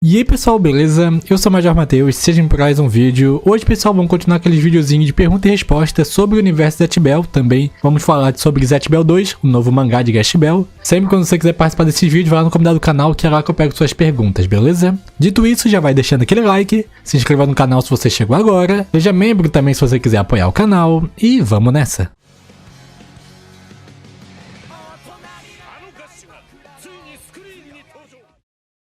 E aí pessoal, beleza? Eu sou o Major Matheus, sejam por mais um vídeo. Hoje pessoal, vamos continuar aqueles videozinhos de pergunta e resposta sobre o universo de Zatch Bell. Também vamos falar sobre Zatch Bell 2, o novo mangá de Zatch Bell. Sempre quando você quiser participar desses vídeos, vai lá no comentário do canal que é lá que eu pego suas perguntas, beleza? Dito isso, já vai deixando aquele like, se inscreva no canal se você chegou agora, seja membro também se você quiser apoiar o canal e vamos nessa!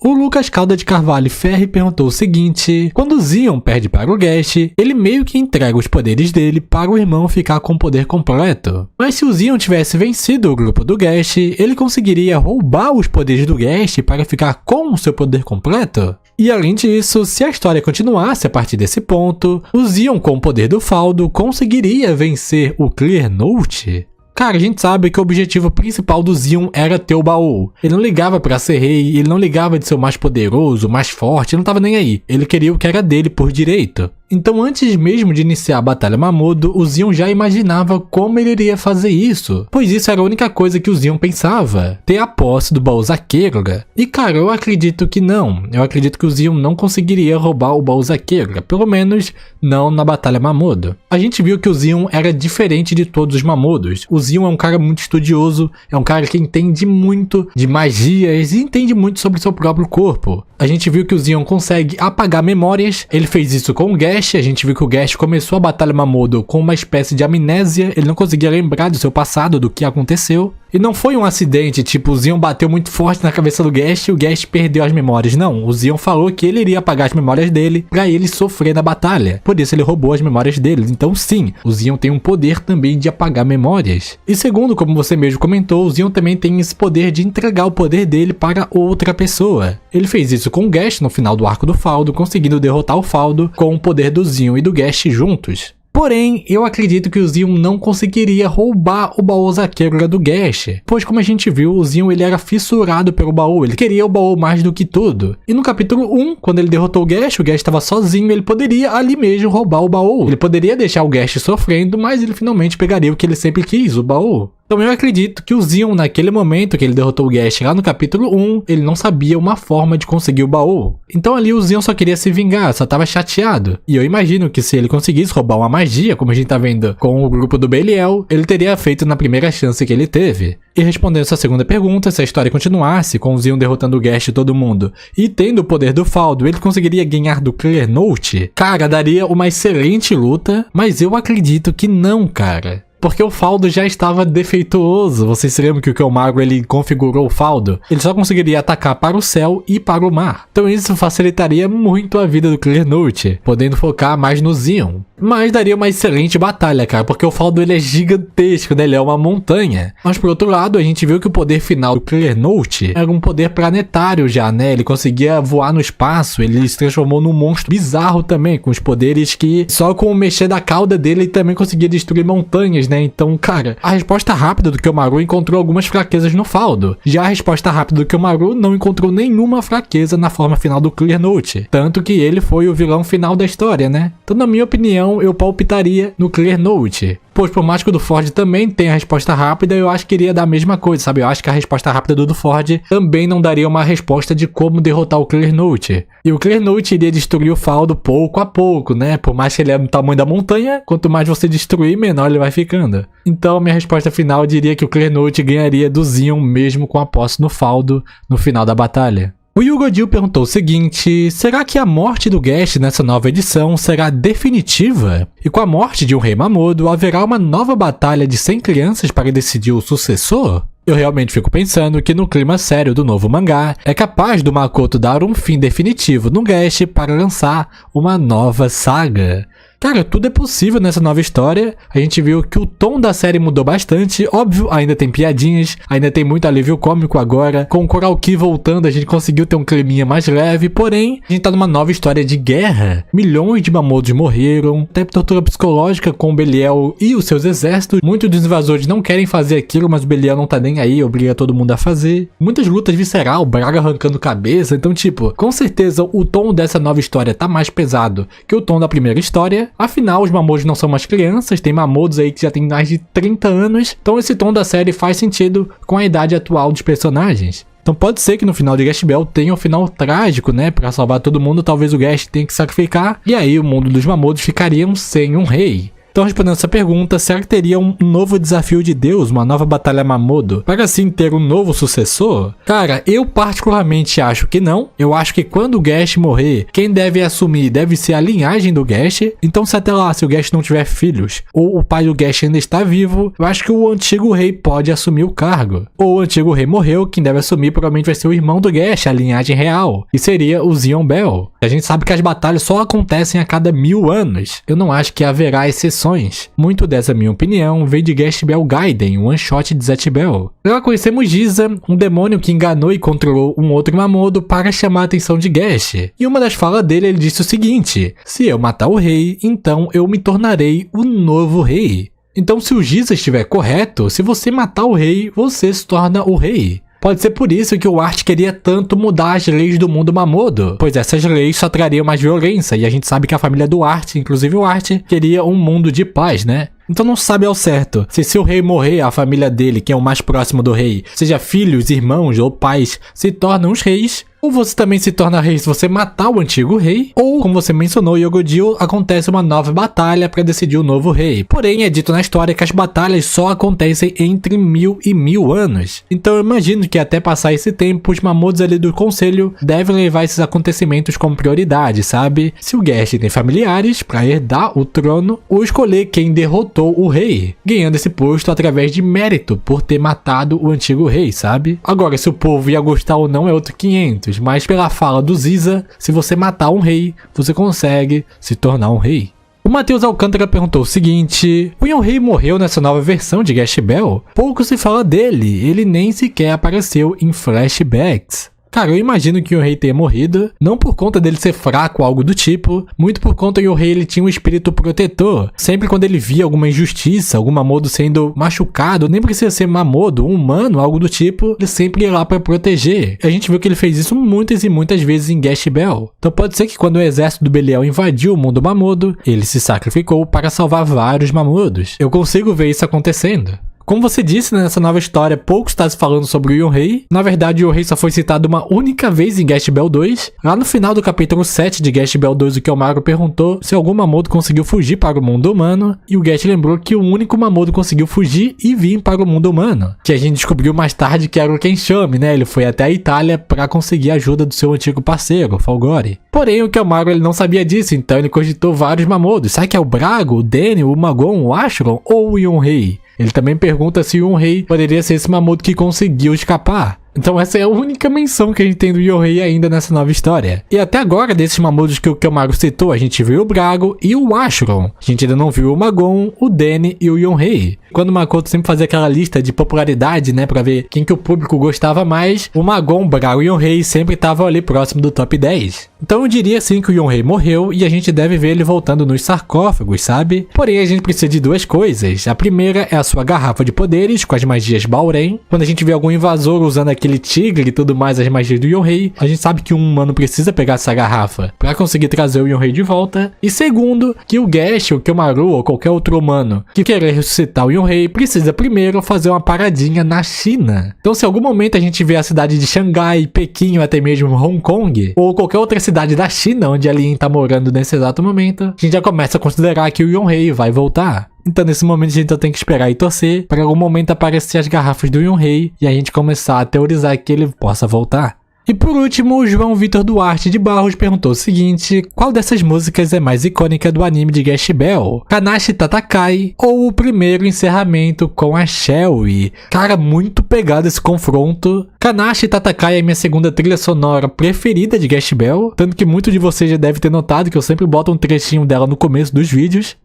O Lucas Calda de Carvalho Ferri perguntou o seguinte: quando o Zeon perde para o Gash, ele meio que entrega os poderes dele para o irmão ficar com o poder completo. Mas se o Zeon tivesse vencido o grupo do Gash, ele conseguiria roubar os poderes do Gash para ficar com o seu poder completo? E além disso, se a história continuasse a partir desse ponto, o Zeon com o poder do Faldo conseguiria vencer o Clear Note? Cara, a gente sabe que o objetivo principal do Zeon era ter o baú. Ele não ligava pra ser rei, ele não ligava de ser o mais poderoso, o mais forte, ele não tava nem aí. Ele queria o que era dele por direito. Então antes mesmo de iniciar a Batalha Mamodo, o Zeon já imaginava como ele iria fazer isso, pois isso era a única coisa que o Zeon pensava, ter a posse do baú Zaqueruga. E cara, eu acredito que não, eu acredito que o Zeon não conseguiria roubar o baú Zaqueruga, pelo menos não na Batalha Mamodo. A gente viu que o Zeon era diferente de todos os Mamodos. O Zeon é um cara muito estudioso, é um cara que entende muito de magias e entende muito sobre seu próprio corpo. A gente viu que o Zeon consegue apagar memórias, ele fez isso com o Gash. A gente viu que o Gash começou a Batalha Mamodo com uma espécie de amnésia, ele não conseguia lembrar do seu passado, do que aconteceu. E não foi um acidente, tipo, o Zeon bateu muito forte na cabeça do Gash e o Gash perdeu as memórias. Não, o Zeon falou que ele iria apagar as memórias dele pra ele sofrer na batalha. Por isso ele roubou as memórias dele. Então sim, o Zeon tem um poder também de apagar memórias. E segundo, como você mesmo comentou, o Zeon também tem esse poder de entregar o poder dele para outra pessoa. Ele fez isso com o Gash no final do arco do Faldo, conseguindo derrotar o Faldo com o poder do Zeon e do Gash juntos. Porém, eu acredito que o Zeon não conseguiria roubar o baú Zaqueruga do Gash, pois como a gente viu, o Zeon ele era fissurado pelo baú, ele queria o baú mais do que tudo. E no capítulo 1, quando ele derrotou o Gash estava sozinho, ele poderia ali mesmo roubar o baú. Ele poderia deixar o Gash sofrendo, mas ele finalmente pegaria o que ele sempre quis, o baú. Então eu acredito que o Zeon, naquele momento que ele derrotou o Gash lá no capítulo 1, ele não sabia uma forma de conseguir o baú. Então ali o Zeon só queria se vingar, só tava chateado. E eu imagino que se ele conseguisse roubar uma magia, como a gente tá vendo com o grupo do Belial, ele teria feito na primeira chance que ele teve. E respondendo essa segunda pergunta, se a história continuasse com o Zeon derrotando o Gash e todo mundo, e tendo o poder do Faldo, ele conseguiria ganhar do Clear Note? Cara, daria uma excelente luta, mas eu acredito que não, cara. Porque o Faldo já estava defeituoso. Vocês se lembram que o Kyomaru ele configurou o Faldo? Ele só conseguiria atacar para o céu e para o mar. Então isso facilitaria muito a vida do Clear Note, podendo focar mais no Zeon. Mas daria uma excelente batalha, cara, porque o Faldo ele é gigantesco, né? Ele é uma montanha. Mas por outro lado, a gente viu que o poder final do Clear Note era um poder planetário já, né? Ele conseguia voar no espaço, ele se transformou num monstro bizarro também, com os poderes que só com o mexer da cauda dele ele também conseguia destruir montanhas, né? Então, cara, a resposta rápida do Kyomaru encontrou algumas fraquezas no Faldo. Já a resposta rápida do Kyomaru não encontrou nenhuma fraqueza na forma final do Clear Note. Tanto que ele foi o vilão final da história, né? Então, na minha opinião, eu palpitaria no Clear Note. Pois por mais que o do Ford também tenha a resposta rápida, eu acho que iria dar a mesma coisa, sabe? Eu acho que a resposta rápida do Ford também não daria uma resposta de como derrotar o Clear Note. E o Clear Note iria destruir o Faldo pouco a pouco, né? Por mais que ele é do tamanho da montanha, quanto mais você destruir, menor ele vai ficando. Então, minha resposta final diria que o Clear Note ganharia do Zeon mesmo com a posse no Faldo no final da batalha. O Yugodil perguntou o seguinte: será que a morte do Gash nessa nova edição será definitiva? E com a morte de um rei Mamodo, haverá uma nova batalha de 100 crianças para decidir o sucessor? Eu realmente fico pensando que no clima sério do novo mangá, é capaz do Makoto dar um fim definitivo no Gash para lançar uma nova saga. Cara, tudo é possível nessa nova história. A gente viu que o tom da série mudou bastante. Óbvio, ainda tem piadinhas, ainda tem muito alívio cômico agora. Com o Coral Key voltando, a gente conseguiu ter um climinha mais leve. Porém, a gente tá numa nova história de guerra. Milhões de Mamodos morreram. Teve tortura psicológica com o Belial e os seus exércitos. Muitos dos invasores não querem fazer aquilo, mas o Belial não tá nem aí, obriga todo mundo a fazer. Muitas lutas visceral, Braga arrancando cabeça. Então, tipo, com certeza o tom dessa nova história tá mais pesado que o tom da primeira história. Afinal, os Mamodos não são mais crianças, tem Mamodos aí que já tem mais de 30 anos, então esse tom da série faz sentido com a idade atual dos personagens. Então pode ser que no final de Gash Bell tenha um final trágico, né? Pra salvar todo mundo, talvez o Gash tenha que sacrificar, e aí o mundo dos Mamodos ficariam sem um rei. Então, respondendo essa pergunta, será que teria um novo desafio de Deus, uma nova batalha Mamodo, para assim ter um novo sucessor? Cara, eu particularmente acho que não. Eu acho que quando o Gash morrer, quem deve assumir deve ser a linhagem do Gash. Então, se até lá, se o Gash não tiver filhos, ou o pai do Gash ainda está vivo, eu acho que o antigo rei pode assumir o cargo. Ou o antigo rei morreu, quem deve assumir provavelmente vai ser o irmão do Gash, a linhagem real, e seria o Xion Bell. A gente sabe que as batalhas só acontecem a cada 1000 anos. Eu não acho que haverá exceções. Muito dessa minha opinião veio de Gash Bell Gaiden, um one shot de Zatch Bell. Lá conhecemos Giza, um demônio que enganou e controlou um outro Mamodo para chamar a atenção de Gash. E uma das falas dele, ele disse o seguinte: se eu matar o rei, então eu me tornarei o novo rei. Então, se o Giza estiver correto, se você matar o rei, você se torna o rei. Pode ser por isso que o Art queria tanto mudar as leis do mundo Mamodo, pois essas leis só trariam mais violência, e a gente sabe que a família do Art, inclusive o Art, queria um mundo de paz, né? Então não sabe ao certo se o rei morrer, a família dele, que é o mais próximo do rei, seja filhos, irmãos ou pais, se tornam os reis, ou você também se torna rei se você matar o antigo rei, ou, como você mencionou, Yogodil, acontece uma nova batalha para decidir o novo rei. Porém, é dito na história que as batalhas só acontecem entre 1000 e 1000 anos. Então eu imagino que até passar esse tempo, os Mamodos ali do conselho devem levar esses acontecimentos como prioridade, sabe? Se o Gash tem familiares para herdar o trono, ou escolher quem derrotou o rei, ganhando esse posto através de mérito por ter matado o antigo rei, sabe? Agora, se o povo ia gostar ou não é outro 500. Mas pela fala do Ziza, se você matar um rei, você consegue se tornar um rei. O Matheus Alcântara perguntou o seguinte: o Yon-Rei morreu nessa nova versão de Gash Bell? Pouco se fala dele, ele nem sequer apareceu em flashbacks. Cara, eu imagino que o rei tenha morrido, não por conta dele ser fraco ou algo do tipo, muito por conta que o rei ele tinha um espírito protetor. Sempre quando ele via alguma injustiça, algum Mamodo sendo machucado, nem precisa ser Mamodo, um humano, algo do tipo, ele sempre ia lá pra proteger. A gente viu que ele fez isso muitas e muitas vezes em Gash Bell. Então pode ser que quando o exército do Belial invadiu o mundo Mamodo, ele se sacrificou para salvar vários Mamodos. Eu consigo ver isso acontecendo. Como você disse, nessa nova história, pouco está se falando sobre o Yon-Rei. Na verdade, o Yon-Rei só foi citado uma única vez em Gash Bell 2. Lá no final do capítulo 7 de Gash Bell 2, o Kyomaru perguntou se algum Mamodo conseguiu fugir para o mundo humano. E o Gash lembrou que o único Mamodo conseguiu fugir e vir para o mundo humano, que a gente descobriu mais tarde que era o Kenshame, né? Ele foi até a Itália para conseguir a ajuda do seu antigo parceiro, Falgore. Porém, o Kyomaru ele não sabia disso, então ele cogitou vários Mamodos. Será que é o Brago, o Dene, o Magon, o Ashron ou o Yon-Rei? Ele também pergunta se o Yon-Rei poderia ser esse Mamodo que conseguiu escapar. Então essa é a única menção que a gente tem do Yon-Rei ainda nessa nova história. E até agora, desses Mamodos que o Kyomaru citou, a gente viu o Brago e o Ashron. A gente ainda não viu o Magon, o Dene e o Yon-Rei. Quando o Makoto sempre fazia aquela lista de popularidade, né, pra ver quem que o público gostava mais, o Magon, Brago e o Yon-Rei sempre estavam ali próximo do top 10. Então eu diria sim que o Yon-Rei morreu e a gente deve ver ele voltando nos sarcófagos, sabe? Porém a gente precisa de duas coisas. A primeira é a sua garrafa de poderes com as magias Bauren. Quando a gente vê algum invasor usando aquele tigre e tudo mais, as magias do Yon-Rei, a gente sabe que um humano precisa pegar essa garrafa pra conseguir trazer o Yon-Rei de volta. E segundo, que o Gash, o Kyomaru ou qualquer outro humano que querer ressuscitar o Yon-Rei precisa primeiro fazer uma paradinha na China. Então se em algum momento a gente vê a cidade de Xangai, Pequim ou até mesmo Hong Kong, ou qualquer outra cidade da China onde a Lin tá morando nesse exato momento, a gente já começa a considerar que o Yon-Rei vai voltar. Então nesse momento a gente tem que esperar e torcer para algum momento aparecer as garrafas do Yon-Rei e a gente começar a teorizar que ele possa voltar. E por último, o João Vitor Duarte de Barros perguntou o seguinte: qual dessas músicas é mais icônica do anime de Gash Bell? Kanashi Tatakai ou o primeiro encerramento com a Shelly? Cara, muito pegado esse confronto. Kanashi Tatakai é minha segunda trilha sonora preferida de Gash Bell, tanto que muito de vocês já deve ter notado que eu sempre boto um trechinho dela no começo dos vídeos.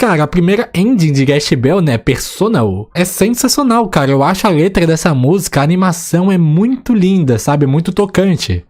cara, a primeira ending de Gash Bell, né, Personal, é sensacional, cara. Eu acho a letra dessa música, a animação é muito linda, sabe? Muito tocante.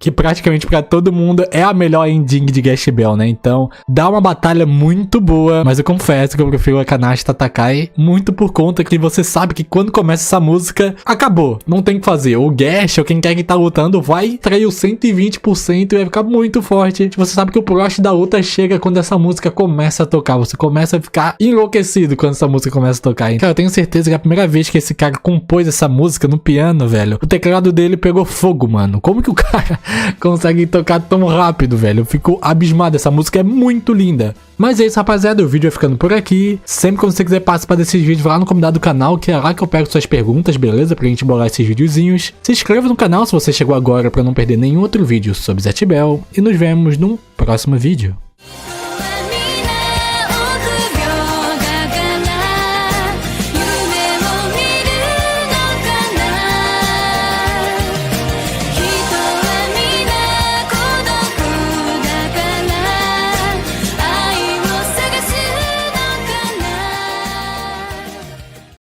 Que praticamente pra todo mundo é a melhor ending de Gash Bell, né? Então, dá uma batalha muito boa, mas eu confesso que eu prefiro a Kanashi Tatakai muito por conta que você sabe que quando começa essa música, acabou, não tem o que fazer. O Gash ou quem quer que tá lutando vai trair o 120% e vai ficar muito forte. Você sabe que o rush da luta chega quando essa música começa a tocar, você começa a ficar enlouquecido quando essa música começa a tocar. Cara, eu tenho certeza que a primeira vez que esse cara compôs essa música no piano, velho, o teclado dele pegou fogo, mano. Como que o cara consegue tocar tão rápido, velho? Eu fico abismado, essa música é muito linda. Mas é isso, rapaziada, o vídeo vai ficando por aqui. Sempre que você quiser participar desses vídeos, vai lá no comunidade do canal, que é lá que eu pego suas perguntas, beleza? Pra gente bolar esses videozinhos. Se inscreva no canal se você chegou agora pra não perder nenhum outro vídeo sobre Zatch Bell. E nos vemos num próximo vídeo.